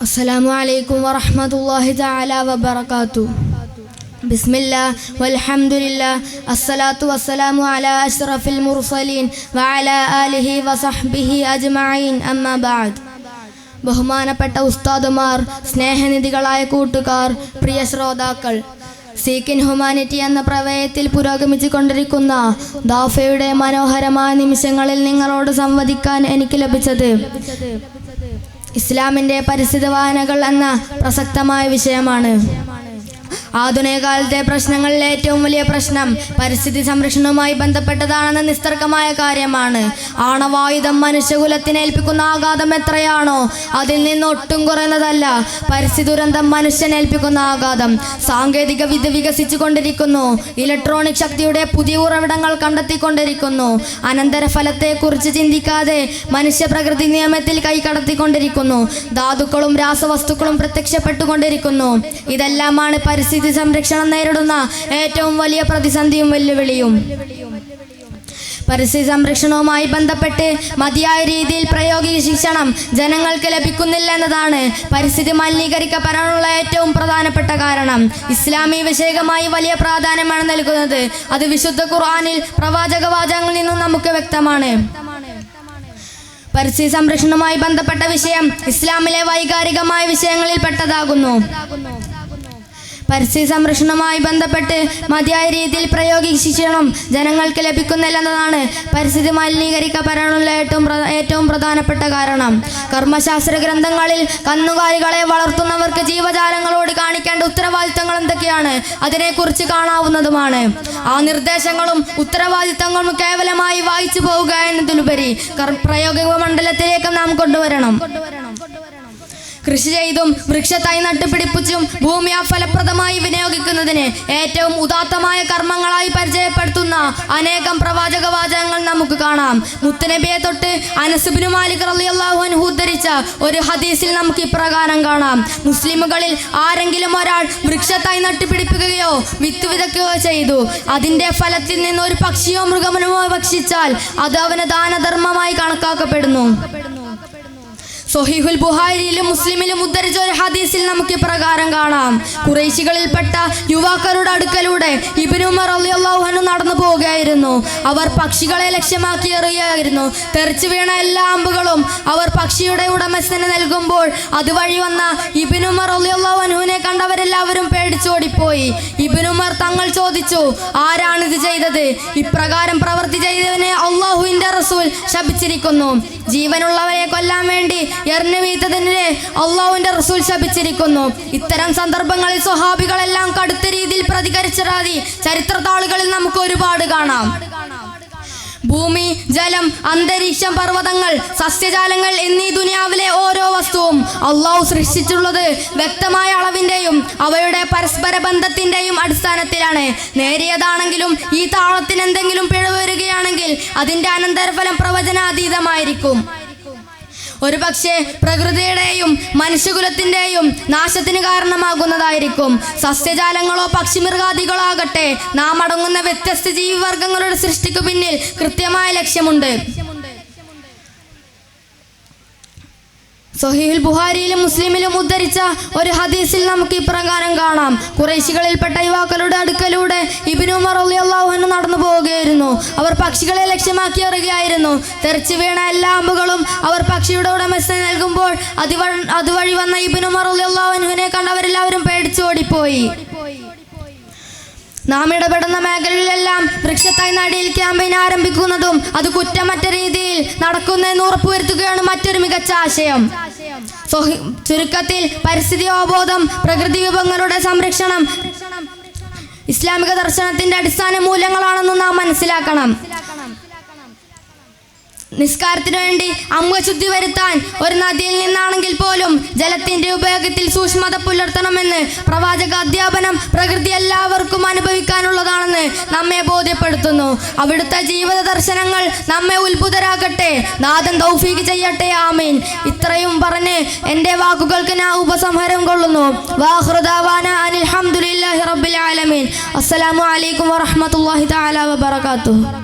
السلام عليكم ورحمة الله تعالى وبركاته. بسم الله والحمد لله الصلاة والسلام على أشرف المرسلين وعلى آله وصحبه أجمعين أما بعد. ബഹുമാനപ്പെട്ട ഉസ്താദുമാർ, സ്നേഹനിധികളായ കൂട്ടുകാർ, പ്രിയ ശ്രോതാക്കൾ, സീക്ക് ഇൻ ഹ്യൂമാനിറ്റി എന്ന പ്രമേയത്തിൽ പുരോഗമിച്ചു കൊണ്ടിരിക്കുന്ന ദാഫയുടെ മനോഹരമായ നിമിഷങ്ങളിൽ നിങ്ങളോട് സംവദിക്കാൻ എനിക്ക് ലഭിച്ചത് ഇസ്ലാമിൻ്റെ പരിസ്ഥിതി വായനകൾ എന്ന പ്രസക്തമായ വിഷയമാണ്. ആധുനിക കാലത്തെ പ്രശ്നങ്ങളിൽ ഏറ്റവും വലിയ പ്രശ്നം പരിസ്ഥിതി സംരക്ഷണവുമായി ബന്ധപ്പെട്ടതാണെന്ന നിസ്തർക്കമായ കാര്യമാണ്. ആണവായുധം മനുഷ്യകുലത്തിന് ഏൽപ്പിക്കുന്ന ആഘാതം എത്രയാണോ അതിൽ നിന്ന് ഒട്ടും കുറയുന്നതല്ല പരിസ്ഥിതി ദുരന്തം മനുഷ്യനേൽപ്പിക്കുന്ന ആഘാതം. സാങ്കേതിക വിദ്യ വികസിച്ചു കൊണ്ടിരിക്കുന്നു. ഇലക്ട്രോണിക് ശക്തിയുടെ പുതിയ ഉറവിടങ്ങൾ കണ്ടെത്തിക്കൊണ്ടിരിക്കുന്നു. അനന്തരഫലത്തെക്കുറിച്ച് ചിന്തിക്കാതെ മനുഷ്യ പ്രകൃതി നിയമത്തിൽ കൈകടത്തിക്കൊണ്ടിരിക്കുന്നു. ധാതുക്കളും രാസവസ്തുക്കളും പ്രത്യക്ഷപ്പെട്ടുകൊണ്ടിരിക്കുന്നു. ഇതെല്ലാമാണ് പരിസ്ഥിതി സംരക്ഷണം നേരിടുന്ന ഏറ്റവും വലിയ പ്രതിസന്ധിയും വെല്ലുവിളിയും. പരിസ്ഥിതി സംരക്ഷണവുമായി ബന്ധപ്പെട്ട് മതിയായ രീതിയിൽ പ്രായോഗിക ശിക്ഷണം ജനങ്ങൾക്ക് ലഭിക്കുന്നില്ല എന്നതാണ് പരിസ്ഥിതി മലിനീകരിക്കപ്പെടാനുള്ള ഏറ്റവും പ്രധാനപ്പെട്ട കാരണം. ഇസ്ലാമി വിഷയകമായി വലിയ പ്രാധാന്യമാണ് നൽകുന്നത്. അത് വിശുദ്ധ ഖുർആനിൽ പ്രവാചക വാചകങ്ങളിൽ നിന്നും നമുക്ക് വ്യക്തമാണ്. പരിസ്ഥിതി സംരക്ഷണവുമായി ബന്ധപ്പെട്ട വിഷയം ഇസ്ലാമിലെ വൈകാരികമായ വിഷയങ്ങളിൽ പെട്ടതാകുന്നു. പരിസ്ഥിതി സംരക്ഷണവുമായി ബന്ധപ്പെട്ട് മതിയായ രീതിയിൽ പ്രായോഗിക ശിക്ഷണം ജനങ്ങൾക്ക് ലഭിക്കുന്നില്ലെന്നതാണ് പരിസ്ഥിതി മലിനീകരിക്കപ്പെടാനുള്ള ഏറ്റവും പ്രധാനപ്പെട്ട കാരണം. കർമ്മശാസ്ത്ര ഗ്രന്ഥങ്ങളിൽ കന്നുകാലികളെ വളർത്തുന്നവർക്ക് ജീവജാലങ്ങളോട് കാണിക്കേണ്ട ഉത്തരവാദിത്തങ്ങൾ എന്തൊക്കെയാണ് അതിനെക്കുറിച്ച് കാണാവുന്നതുമാണ്. ആ നിർദ്ദേശങ്ങളും ഉത്തരവാദിത്തങ്ങളും കേവലമായി വായിച്ചു പോവുക എന്നതിലുപരി പ്രായോഗിക മണ്ഡലത്തിലേക്ക് നാം കൊണ്ടുവരണം. കൃഷി ചെയ്തും വൃക്ഷത്തൈ നട്ടുപിടിപ്പിച്ചും ഭൂമി ഫലപ്രദമായി വിനിയോഗിക്കുന്നതിന് ഏറ്റവും ഉദാത്തമായ കർമ്മങ്ങളായി പരിചയപ്പെടുത്തുന്ന അനേകം പ്രവാചക വാചകങ്ങൾ നമുക്ക് കാണാം. മുത്തുനബിയെ തൊട്ട് അനസ് ഇബ്നു മാലിക് റളിയല്ലാഹു അൻഹു ഉദ്ധരിച്ച ഒരു ഹദീസിൽ നമുക്ക് ഇപ്രകാരം കാണാം: മുസ്ലിമുകളിൽ ആരെങ്കിലും ഒരാൾ വൃക്ഷത്തൈ നട്ടുപിടിപ്പിക്കുകയോ വിത്ത് വിതയ്ക്കുകയോ ചെയ്തു അതിൻ്റെ ഫലത്തിൽ നിന്ന് ഒരു പക്ഷിയോ മൃഗമോ ഭക്ഷിച്ചാൽ അത് അവന് ദാനധർമ്മമായി കണക്കാക്കപ്പെടുന്നു. സ്വഹീഹുൽ ബുഖാരിയിലും മുസ്ലിമിലും ഉദ്ധരിച്ച ഒരു ഹദീസിൽ നമുക്ക് ഇപ്രകാരം കാണാം: ഖുറൈശികളിൽപ്പെട്ട യുവാക്കളുടെ അടുക്കലൂടെ ഇബ്നു ഉമർ റളിയല്ലാഹു അൻഹു നടന്നു പോവുകയായിരുന്നു. അവർ പക്ഷികളെ ലക്ഷ്യമാക്കി എറിയുകയായിരുന്നു. തെറിച്ചു വീണ എല്ലാ അമ്പുകളും അവർ പക്ഷിയുടെ ഉടമസ്ഥന് നൽകുമ്പോൾ അതുവഴി വന്ന ഇബ്നു ഉമർ റളിയല്ലാഹു അൻഹുവിനെ കണ്ടവരെല്ലാവരും പേടിച്ചോടിപ്പോയി. ഇബ്നു ഉമർ തങ്ങൾ ചോദിച്ചു, ആരാണിത് ചെയ്തത്? ഇപ്രകാരം പ്രവൃത്തി ചെയ്തവനെ അല്ലാഹുവിൻ്റെ റസൂൽ ശപിച്ചിരിക്കുന്നു. ജീവനുള്ളവരെ കൊല്ലാൻ വേണ്ടി എറിഞ്ഞു വീഴ്ത്തതിനെ അല്ലാഹുവിന്റെ റസൂൽ ശപിച്ചിരിക്കുന്നു. ഇത്തരം സന്ദർഭങ്ങളിൽ സ്വഹാബികളെല്ലാം കടുത്ത രീതിയിൽ പ്രതികരിച്ചതായി ചരിത്രതാളുകളിൽ നമുക്ക് ഒരുപാട് കാണാം. ഭൂമി, ജലം, അന്തരീക്ഷം, പർവ്വതങ്ങൾ, സസ്യജാലങ്ങൾ എന്നീ ദുനിയാവിലെ ഓരോ വസ്തുവും അല്ലാഹു സൃഷ്ടിച്ചിട്ടുള്ളത് വ്യക്തമായ അളവിൻ്റെയും അവയുടെ പരസ്പര ബന്ധത്തിൻ്റെയും അടിസ്ഥാനത്തിലാണ്. നേരിയതാണെങ്കിലും ഈ താളത്തിന് എന്തെങ്കിലും പിഴവ് വരികയാണെങ്കിൽ അതിൻ്റെ അനന്തരഫലം പ്രവചനാതീതമായിരിക്കും. ഒരു പക്ഷേ പ്രകൃതിയുടെയും മനുഷ്യകുലത്തിൻ്റെയും നാശത്തിന് കാരണമാകുന്നതായിരിക്കും. സസ്യജാലങ്ങളോ പക്ഷിമൃഗാദികളോ ആകട്ടെ, നാം അടങ്ങുന്ന വ്യത്യസ്ത ജീവിവർഗങ്ങളുടെ സൃഷ്ടിക്കു പിന്നിൽ കൃത്യമായ ലക്ഷ്യമുണ്ട്. സ്വഹീഹുൽ ബുഖാരിയിലും മുസ്ലിമിലും ഉദ്ധരിച്ച ഒരു ഹദീസിൽ നമുക്ക് ഇപ്രകാരം കാണാം: ഖുറൈശികളിൽപ്പെട്ട യുവാക്കളുടെ അടുക്കലൂടെ ഇബ്നു ഉമർ റളിയല്ലാഹു അൻഹു നടന്നു പോവുകയായിരുന്നു. അവർ പക്ഷികളെ ലക്ഷ്യമാക്കി എറിയുകയായിരുന്നു. തെറിച്ചു വീണ എല്ലാ അമ്പുകളും അവർ പക്ഷിയുടെ ഉടമസ്ഥന് നൽകുമ്പോൾ അതുവഴി വന്ന ഇബ്നു ഉമർ റളിയല്ലാഹു അൻഹുവിനെ കണ്ടവരെല്ലാവരും പേടിച്ചു ഓടിപ്പോയി. നാം ഇടപെടുന്ന മേഖലയിലെല്ലാം വൃക്ഷത്തൈ നടീൽ ക്യാമ്പയിൻ ആരംഭിക്കുന്നതും അത് കുറ്റമറ്റ രീതിയിൽ നടക്കുന്നതെന്ന് ഉറപ്പുവരുത്തുകയാണ് മറ്റൊരു മികച്ച ആശയം. ചുരുക്കത്തിൽ പരിസ്ഥിതി അവബോധം, പ്രകൃതി വിഭവങ്ങളുടെ സംരക്ഷണം ഇസ്ലാമിക ദർശനത്തിന്റെ അടിസ്ഥാന മൂല്യങ്ങളാണെന്ന് നാം മനസ്സിലാക്കണം. നിസ്കാരത്തിനു വേണ്ടി അംഗശുദ്ധി വരുത്താൻ ഒരു നദിയിൽ നിന്നാണെങ്കിൽ പോലും ജലത്തിന്റെ ഉപയോഗത്തിൽ സൂക്ഷ്മത പുലർത്തണമെന്ന് പ്രവാചക അധ്യാപനം പ്രകൃതി എല്ലാവർക്കും അനുഭവിക്കാനുള്ളതാണെന്ന് നമ്മെ ബോധ്യപ്പെടുത്തുന്നു. അവിടുത്തെ ജീവിത ദർശനങ്ങൾ നമ്മെ ഉത്ഭുതരാകട്ടെ. നാഥൻ തൗഫീഖ് ചെയ്യട്ടെ, ആമീൻ. ഇത്രയും പറഞ്ഞ് എൻ്റെ വാക്കുകൾക്ക് ഞാൻ ഉപസംഹാരം കൊള്ളുന്നു. വാഖിറു ദഅവാനാ അനിൽ ഹംദുലില്ലാഹി റബ്ബിൽ ആലമീൻ. അസ്സലാമു അലൈക്കും വറഹ്മത്തുള്ളാഹി തആല വബറകാതുഹു.